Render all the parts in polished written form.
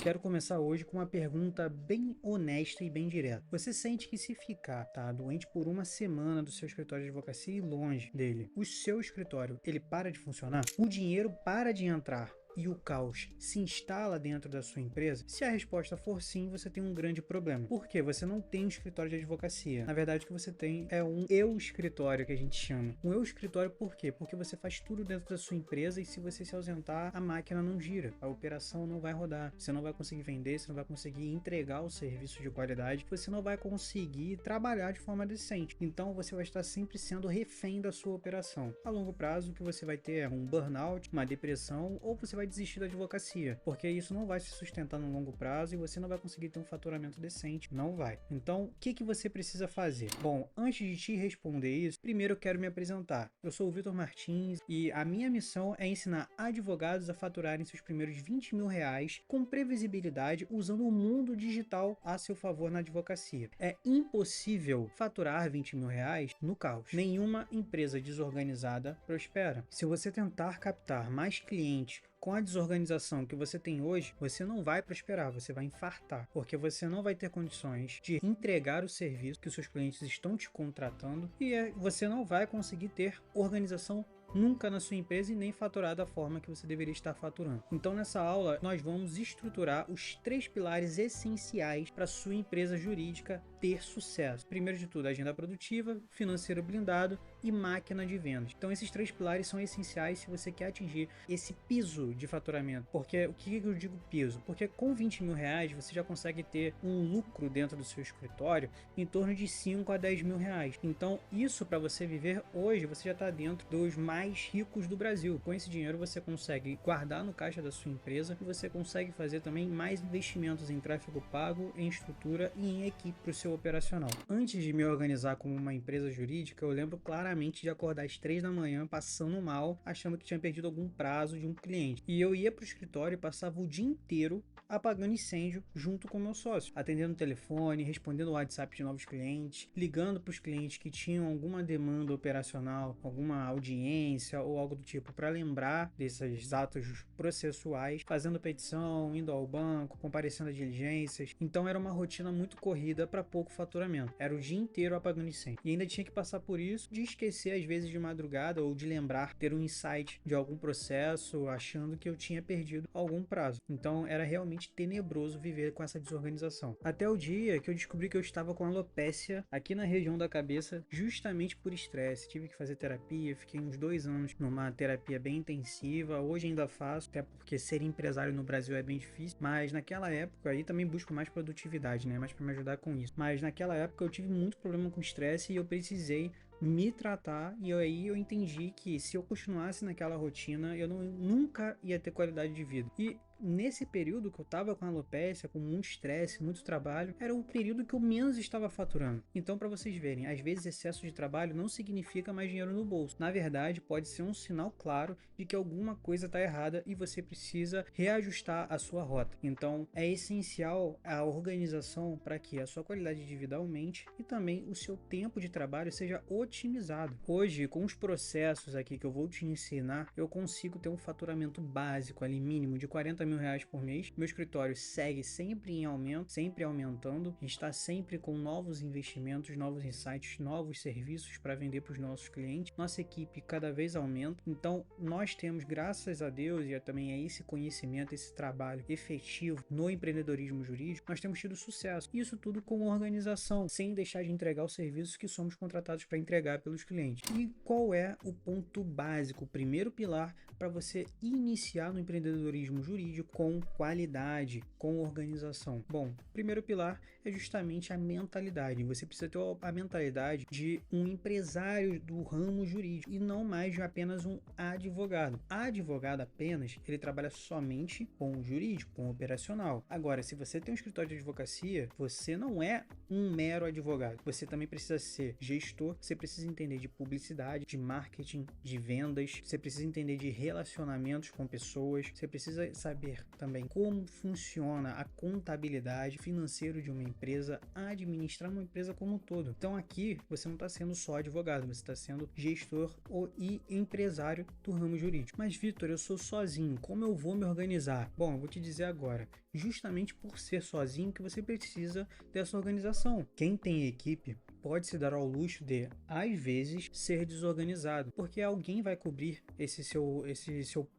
Quero começar hoje com uma pergunta bem honesta e bem direta. Você sente que se ficar, doente por uma semana do seu escritório de advocacia e longe dele, o seu escritório, ele para de funcionar? O dinheiro para de entrar e o caos se instala dentro da sua empresa? Se a resposta for sim, você tem um grande problema. Por quê? Você não tem um escritório de advocacia. Na verdade, o que você tem é um eu-escritório, que a gente chama. Um eu-escritório por quê? Porque você faz tudo dentro da sua empresa e se você se ausentar, a máquina não gira, a operação não vai rodar, você não vai conseguir vender, você não vai conseguir entregar o serviço de qualidade, você não vai conseguir trabalhar de forma decente. Então, você vai estar sempre sendo refém da sua operação. A longo prazo, o que você vai ter é um burnout, uma depressão, ou você vai desistir da advocacia, porque isso não vai se sustentar no longo prazo e você não vai conseguir ter um faturamento decente, não vai. Então, o que você precisa fazer? Bom, antes de te responder isso, primeiro eu quero me apresentar. Eu sou o Vitor Martins e a minha missão é ensinar advogados a faturarem seus primeiros 20 mil reais com previsibilidade usando o mundo digital a seu favor na advocacia. É impossível faturar 20 mil reais no caos. Nenhuma empresa desorganizada prospera. Se você tentar captar mais clientes com a desorganização que você tem hoje, você não vai prosperar, você vai infartar, porque você não vai ter condições de entregar o serviço que os seus clientes estão te contratando e você não vai conseguir ter organização nunca na sua empresa e nem faturar da forma que você deveria estar faturando. Então nessa aula nós vamos estruturar os 3 pilares essenciais para sua empresa jurídica ter sucesso. Primeiro de tudo, agenda produtiva, financeiro blindado e máquina de vendas. Então esses 3 pilares são essenciais se você quer atingir esse piso de faturamento. Porque o que eu digo piso? Porque com 20 mil reais você já consegue ter um lucro dentro do seu escritório em torno de 5 a 10 mil reais. Então isso para você viver hoje, você já está dentro dos mais ricos do Brasil. Com esse dinheiro você consegue guardar no caixa da sua empresa e você consegue fazer também mais investimentos em tráfego pago, em estrutura e em equipe para o seu operacional. Antes de me organizar como uma empresa jurídica, eu lembro claramente de acordar às 3 da manhã passando mal, achando que tinha perdido algum prazo de um cliente. E eu ia para o escritório e passava o dia inteiro apagando incêndio junto com o meu sócio, atendendo o telefone, respondendo o WhatsApp de novos clientes, ligando para os clientes que tinham alguma demanda operacional, alguma audiência ou algo do tipo, para lembrar desses atos processuais, fazendo petição, indo ao banco, comparecendo a diligências. Então era uma rotina muito corrida para pouco faturamento. Era o dia inteiro apagando incêndio. E ainda tinha que passar por isso de esquecer às vezes de madrugada ou de lembrar, ter um insight de algum processo, achando que eu tinha perdido algum prazo. Então era realmente tenebroso viver com essa desorganização. Até o dia que eu descobri que eu estava com alopécia aqui na região da cabeça, justamente por estresse. Tive que fazer terapia, fiquei uns 2 anos numa terapia bem intensiva. Hoje ainda faço, até porque ser empresário no Brasil é bem difícil, mas naquela época aí também busco mais produtividade, né? Mais para me ajudar com isso. Mas naquela época eu tive muito problema com estresse e eu precisei me tratar, e aí eu entendi que se eu continuasse naquela rotina, eu nunca ia ter qualidade de vida. E nesse período que eu tava com alopecia, com muito estresse, muito trabalho, era o período que eu menos estava faturando. Então, para vocês verem, às vezes excesso de trabalho não significa mais dinheiro no bolso. Na verdade, pode ser um sinal claro de que alguma coisa está errada e você precisa reajustar a sua rota. Então, é essencial a organização para que a sua qualidade de vida aumente e também o seu tempo de trabalho seja otimizado. Hoje, com os processos aqui que eu vou te ensinar, eu consigo ter um faturamento básico ali mínimo de 40 mil reais por mês. Meu escritório segue sempre em aumento, sempre aumentando. A gente está sempre com novos investimentos, novos insights, novos serviços para vender para os nossos clientes. Nossa equipe cada vez aumenta. Então, nós temos, graças a Deus, e também a esse conhecimento, esse trabalho efetivo no empreendedorismo jurídico, nós temos tido sucesso. Isso tudo com organização, sem deixar de entregar os serviços que somos contratados para entregar pelos clientes. E qual é o ponto básico, o primeiro pilar para você iniciar no empreendedorismo jurídico com qualidade, com organização? Bom, o primeiro pilar é justamente a mentalidade. Você precisa ter a mentalidade de um empresário do ramo jurídico e não mais de apenas um advogado. Advogado apenas, ele trabalha somente com o jurídico, com o operacional. Agora, se você tem um escritório de advocacia, você não é um mero advogado. Você também precisa ser gestor, você precisa entender de publicidade, de marketing, de vendas, você precisa entender de relacionamentos com pessoas, você precisa saber saber também como funciona a contabilidade financeira de uma empresa, administrar uma empresa como um todo. Então aqui você não está sendo só advogado, você está sendo gestor e empresário do ramo jurídico. Mas Vitor, eu sou sozinho, como eu vou me organizar? Bom, eu vou te dizer agora, justamente por ser sozinho que você precisa dessa organização. Quem tem equipe pode se dar ao luxo de, às vezes, ser desorganizado, porque alguém vai cobrir esse seu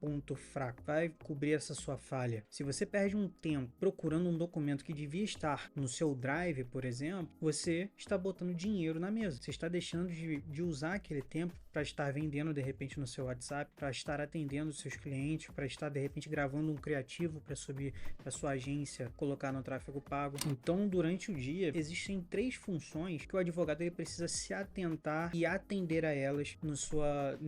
ponto fraco, vai cobrir essa sua falha. Se você perde um tempo procurando um documento que devia estar no seu Drive, por exemplo, você está botando dinheiro na mesa. Você está deixando de usar aquele tempo para estar vendendo de repente no seu WhatsApp, para estar atendendo os seus clientes, para estar de repente gravando um criativo para subir para sua agência, colocar no tráfego pago. Então, durante o dia, existem 3 funções que o advogado ele precisa se atentar e atender a elas no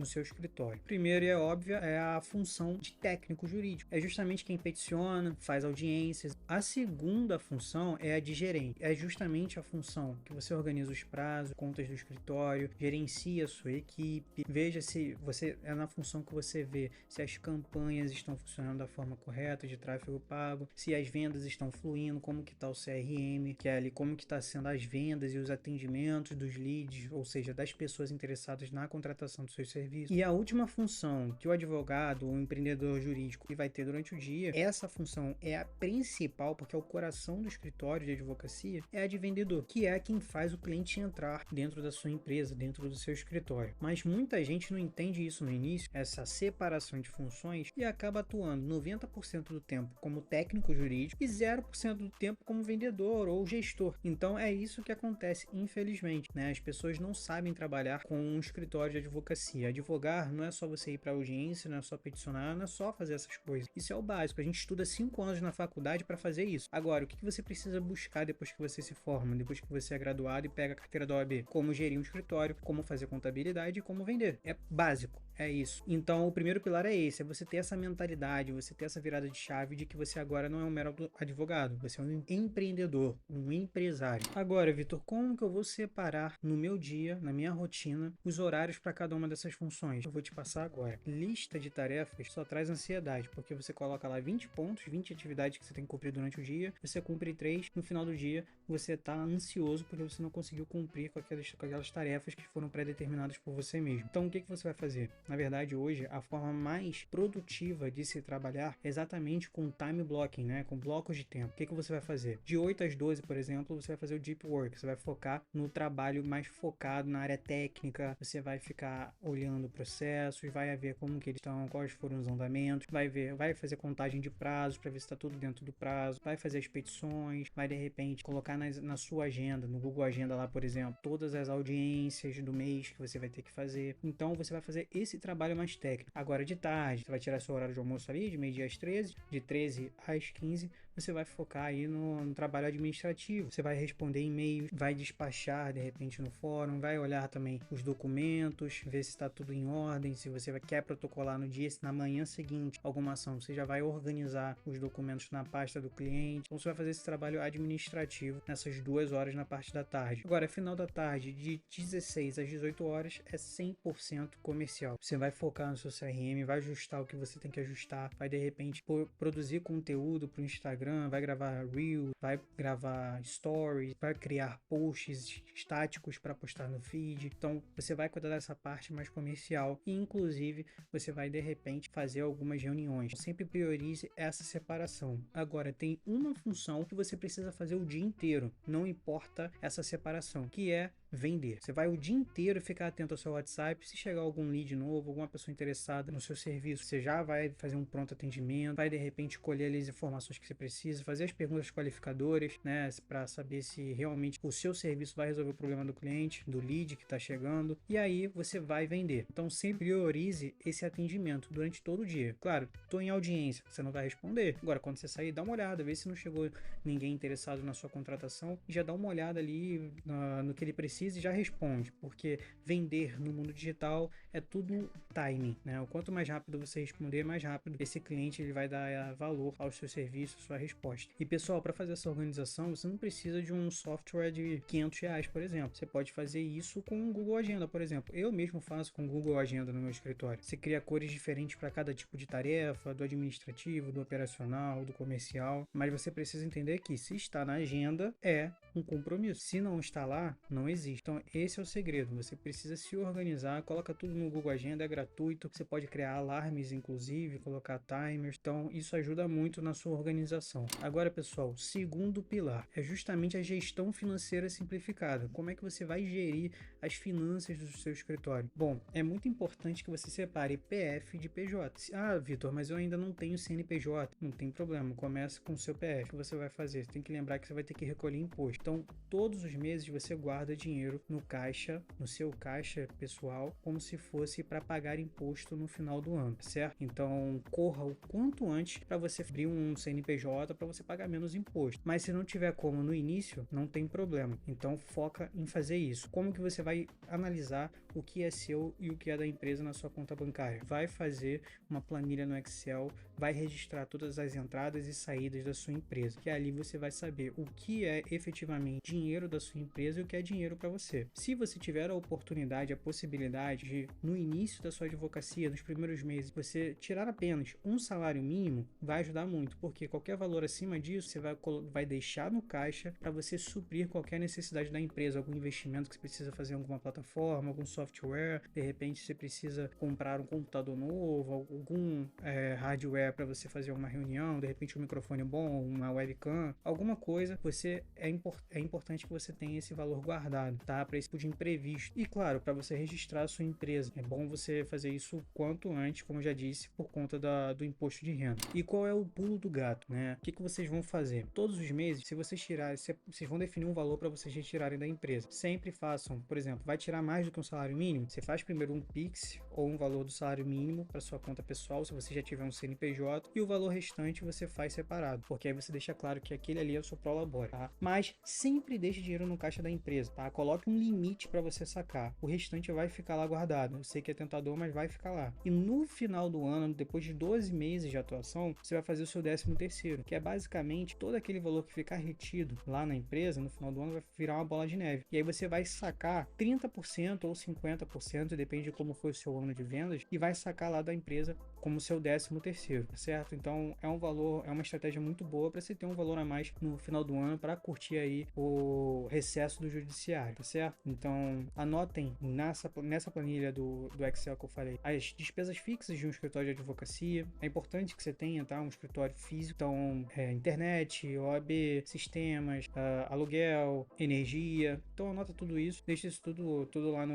seu escritório. Primeiro, e é óbvia, é a função de técnico jurídico. É justamente quem peticiona, faz audiências. A segunda função é a de gerente. É justamente a função que você organiza os prazos, contas do escritório, gerencia a sua equipe, veja se você é na função que você vê se as campanhas estão funcionando da forma correta de tráfego pago, se as vendas estão fluindo, como que está o CRM, que é ali como que está sendo as vendas e os atendimentos dos leads, ou seja, das pessoas interessadas na contratação dos seus serviços. E a última função que o advogado ou o empreendedor jurídico vai ter durante o dia, essa função é a principal, porque é o coração do escritório de advocacia, é a de vendedor, que é quem faz o cliente entrar dentro da sua empresa, dentro do seu escritório. Mas muita gente não entende isso no início, essa separação de funções, e acaba atuando 90% do tempo como técnico jurídico e 0% do tempo como vendedor ou gestor. Então é isso que acontece, infelizmente, né? As pessoas não sabem trabalhar com um escritório de advocacia. Advogar não é só você ir para audiência, não é só peticionar, não é só fazer essas coisas. Isso é o básico. A gente estuda 5 anos na faculdade para fazer isso. Agora, o que você precisa buscar depois que você se forma, depois que você é graduado e pega a carteira da OAB? Como gerir um escritório, como fazer contabilidade e como vender. É básico. É isso. Então, o primeiro pilar é esse, é você ter essa mentalidade, você ter essa virada de chave de que você agora não é um mero advogado, você é um empreendedor, um empresário. Agora, Vitor, como que eu vou separar no meu dia, na minha rotina, os horários para cada uma dessas funções? Eu vou te passar agora. Lista de tarefas só traz ansiedade, porque você coloca lá 20 pontos, 20 atividades que você tem que cumprir durante o dia, você cumpre 3, no final do dia você está ansioso porque você não conseguiu cumprir com aquelas tarefas que foram pré-determinadas por você mesmo. Então, o que você vai fazer? Na verdade, hoje, a forma mais produtiva de se trabalhar é exatamente com time blocking, né? Com blocos de tempo. O que você vai fazer? De 8 às 12, por exemplo, você vai fazer o deep work. Você vai focar no trabalho mais focado na área técnica. Você vai ficar olhando processos, vai ver como que eles estão, quais foram os andamentos, vai fazer contagem de prazos para ver se está tudo dentro do prazo, vai fazer as petições, vai de repente colocar na sua agenda, no Google Agenda lá, por exemplo, todas as audiências do mês que você vai ter que fazer. Então, você vai fazer esse trabalho mais técnico. Agora de tarde, você vai tirar seu horário de almoço ali, de meio-dia às 13, de 13 às 15, você vai focar aí no trabalho administrativo. Você vai responder e-mails, vai despachar de repente no fórum, vai olhar também os documentos, ver se está tudo em ordem, se você quer protocolar no dia, se na manhã seguinte alguma ação, você já vai organizar os documentos na pasta do cliente. Então você vai fazer esse trabalho administrativo nessas 2 horas na parte da tarde. Agora, final da tarde, de 16 às 18 horas, é 100% comercial. Você vai focar no seu CRM, vai ajustar o que você tem que ajustar, vai de repente produzir conteúdo para o Instagram, vai gravar Reels, vai gravar Stories, vai criar posts estáticos para postar no feed. Então você vai cuidar dessa parte mais comercial e inclusive você vai de repente fazer algumas reuniões. Sempre priorize essa separação. Agora tem uma função que você precisa fazer o dia inteiro, não importa essa separação, que é vender. Você vai o dia inteiro ficar atento ao seu WhatsApp, se chegar algum lead novo, alguma pessoa interessada no seu serviço, você já vai fazer um pronto atendimento, vai de repente colher ali as informações que você precisa, fazer as perguntas qualificadoras, né, para saber se realmente o seu serviço vai resolver o problema do cliente, do lead que está chegando, e aí você vai vender. Então sempre priorize esse atendimento durante todo o dia. Claro, estou em audiência, você não vai responder. Agora, quando você sair, dá uma olhada, vê se não chegou ninguém interessado na sua contratação, e já dá uma olhada ali no que ele precisa precisa e já responde, porque vender no mundo digital é tudo timing, né? O quanto mais rápido você responder, mais rápido esse cliente ele vai dar valor ao seu serviço, à sua resposta. E pessoal, para fazer essa organização, você não precisa de um software de R$ 500, por exemplo. Você pode fazer isso com o Google Agenda, por exemplo. Eu mesmo faço com o Google Agenda no meu escritório. Você cria cores diferentes para cada tipo de tarefa, do administrativo, do operacional, do comercial, mas você precisa entender que se está na agenda, é um compromisso. Se não está lá, não existe. Então, esse é o segredo. Você precisa se organizar, coloca tudo no Google Agenda, é gratuito. Você pode criar alarmes, inclusive, colocar timers. Então, isso ajuda muito na sua organização. Agora, pessoal, o segundo pilar é justamente a gestão financeira simplificada. Como é que você vai gerir as finanças do seu escritório? Bom, é muito importante que você separe PF de PJ. Ah, Vitor, mas eu ainda não tenho CNPJ. Não tem problema, comece com o seu PF. O que você vai fazer? Você tem que lembrar que você vai ter que recolher imposto. Então, todos os meses você guarda dinheiro no caixa, no seu caixa pessoal, como se fosse para pagar imposto no final do ano, certo? Então, corra o quanto antes para você abrir um CNPJ para você pagar menos imposto. Mas se não tiver como no início, não tem problema. Então, foca em fazer isso. Como que você vai analisar o que é seu e o que é da empresa na sua conta bancária? Vai fazer uma planilha no Excel, vai registrar todas as entradas e saídas da sua empresa, que ali você vai saber o que é efetivamente dinheiro da sua empresa e o que é dinheiro para você. Se você tiver a oportunidade, a possibilidade de, no início da sua advocacia, nos primeiros meses, você tirar apenas um salário mínimo, vai ajudar muito, porque qualquer valor acima disso, você vai deixar no caixa para você suprir qualquer necessidade da empresa, algum investimento que você precisa fazer em alguma plataforma, algum software, de repente você precisa comprar um computador novo, algum hardware para você fazer uma reunião, de repente um microfone bom, uma webcam, alguma coisa, é importante que você tenha esse valor guardado, tá? Para esse tipo de imprevisto. E claro, para você registrar a sua empresa, é bom você fazer isso o quanto antes, como eu já disse, por conta do imposto de renda. E qual é o pulo do gato, né? O que vocês vão fazer? Todos os meses, se vocês tirarem, vocês vão definir um valor para vocês retirarem da empresa. Sempre façam, por exemplo, vai tirar mais do que um salário mínimo? Você faz primeiro um Pix ou um valor do salário mínimo para sua conta pessoal, se você já tiver um CNPJ, e o valor restante você faz separado, porque aí você deixa claro que aquele ali é o seu prolabore, tá? Mas sempre deixe dinheiro no caixa da empresa, tá? Coloque um limite para você sacar. O restante vai ficar lá guardado. Eu sei que é tentador, mas vai ficar lá. E no final do ano, depois de 12 meses de atuação, você vai fazer o seu 13º, que é basicamente todo aquele valor que ficar retido lá na empresa, no final do ano vai virar uma bola de neve. E aí você vai sacar 30% ou 50%, depende de como foi o seu ano de vendas, e vai sacar lá da empresa como seu 13º, certo? Então é um valor, é uma estratégia muito boa para você ter um valor a mais no final do ano para curtir aí o recesso do judiciário, tá certo? Então anotem nessa planilha do Excel que eu falei as despesas fixas de um escritório de advocacia. É importante que você tenha, tá, um escritório físico, então internet, OAB, sistemas, aluguel, energia. Então anota tudo isso, deixa isso tudo lá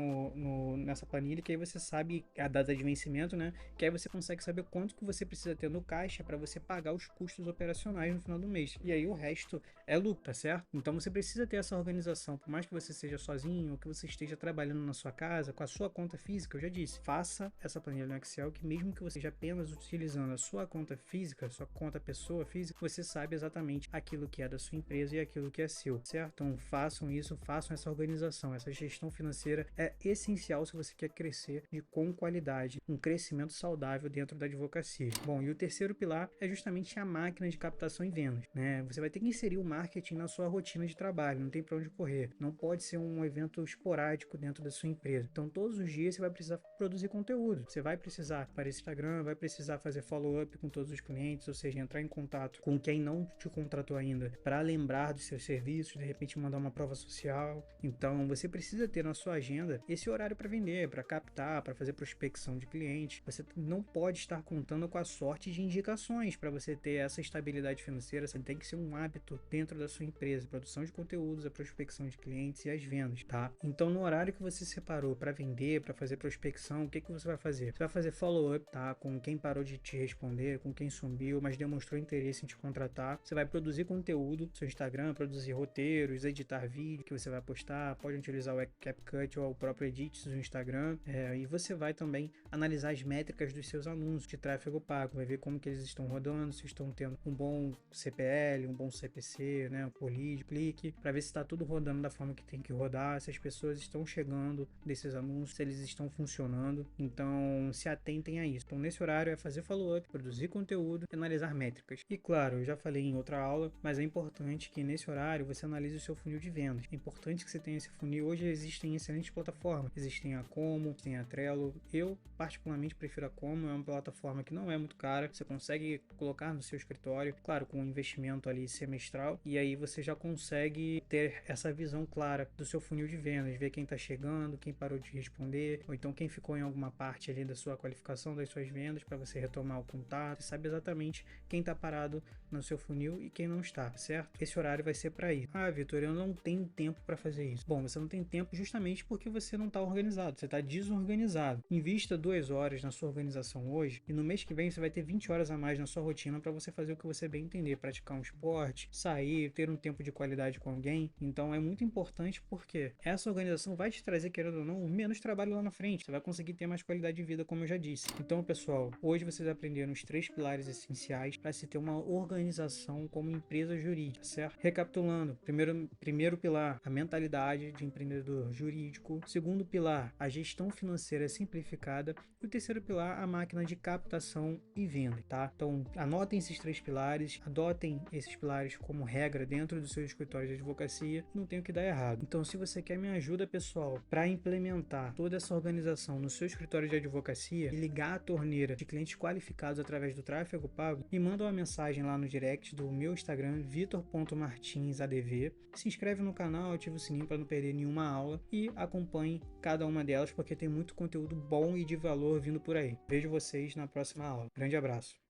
nessa planilha, que aí você sabe a data de vencimento, né? Que aí você consegue saber quanto que você precisa ter no caixa para você pagar os custos operacionais no final do mês. E aí o resto é lucro, tá certo? Então você precisa ter essa organização, por mais que você seja sozinho ou que você esteja trabalhando na sua casa, com a sua conta física, eu já disse, faça essa planilha no Excel, que mesmo que você esteja apenas utilizando a sua conta física, sua conta pessoa física, você sabe exatamente aquilo que é da sua empresa e aquilo que é seu, certo? Então façam isso, façam essa organização, essa gestão financeira é essencial se você quer crescer com qualidade, um crescimento saudável dentro da advocacia. Bom, e o terceiro pilar é justamente a máquina de captação e vendas, né? Você vai ter que inserir o marketing na sua rotina de trabalho, não tem para onde correr. Não pode ser um evento esporádico dentro da sua empresa. Então, todos os dias você vai precisar produzir conteúdo. Você vai precisar para esse Instagram, vai precisar fazer follow-up com todos os clientes, ou seja, entrar em contato com quem não te contratou ainda, para lembrar dos seus serviços, de repente mandar uma prova social. Então, você precisa ter na sua agenda esse horário para vender, para captar, para fazer prospecção de clientes. Você não pode estar contando com a sorte de indicações para você ter essa estabilidade financeira. Você tem que ser um hábito dentro da sua empresa, produção de conteúdos, a prospecção de clientes e as vendas, tá? Então, no horário que você separou para vender, para fazer prospecção, o que você vai fazer? Você vai fazer follow-up, tá? Com quem parou de te responder, com quem sumiu, mas demonstrou interesse em te contratar. Você vai produzir conteúdo no seu Instagram, produzir roteiros, editar vídeo que você vai postar, pode utilizar o CapCut ou o próprio Edit do Instagram, e você vai também analisar as métricas dos seus anúncios. anúncios de tráfego pago, vai ver como que eles estão rodando, se estão tendo um bom CPL, um bom CPC, né, por lead, clique, para ver se está tudo rodando da forma que tem que rodar, se as pessoas estão chegando desses anúncios, se eles estão funcionando. Então, se atentem a isso. Então, nesse horário é fazer follow-up, produzir conteúdo e analisar métricas. E claro, eu já falei em outra aula, mas é importante que nesse horário você analise o seu funil de vendas. É importante que você tenha esse funil. Hoje existem excelentes plataformas. Existem a Como, tem a Trello. Eu, particularmente, prefiro a Como. É uma plataforma que não é muito cara. Você consegue colocar no seu escritório, claro, com um investimento ali semestral. E aí você já consegue ter essa visão clara do seu funil de vendas. Ver quem está chegando, quem parou de responder, ou então quem ficou em alguma parte ali da sua qualificação, das suas vendas, para você retomar o contato. Você sabe exatamente quem está parado no seu funil e quem não está, certo? Esse horário vai ser para isso. Ah, Vitor, eu não tenho tempo para fazer isso. Bom, você não tem tempo justamente porque você não está organizado, você está desorganizado. Invista 2 horas na sua organização hoje e no mês que vem você vai ter 20 horas a mais na sua rotina para você fazer o que você bem entender, praticar um esporte, sair, ter um tempo de qualidade com alguém. Então é muito importante porque essa organização vai te trazer, querendo ou não, menos trabalho lá na frente. Você vai conseguir ter mais qualidade de vida, como eu já disse. Então, pessoal, hoje vocês aprenderam os 3 pilares essenciais para se ter uma organização como empresa jurídica, certo? Recapitulando, primeiro pilar, a mentalidade de empreendedor jurídico. Segundo pilar, a gestão financeira simplificada. E o terceiro pilar, a máquina de captação e venda, tá? Então, anotem esses 3 pilares, adotem esses pilares como regra dentro do seu escritório de advocacia, não tem o que dar errado. Então, se você quer minha ajuda, pessoal, para implementar toda essa organização no seu escritório de advocacia e ligar a torneira de clientes qualificados através do tráfego pago, me manda uma mensagem lá no direct do meu Instagram, vitor.martinsadv. Se inscreve no canal, ativa o sininho para não perder nenhuma aula e acompanhe cada uma delas porque tem muito conteúdo bom e de valor vindo por aí. Vejo vocês na próxima aula. Grande abraço.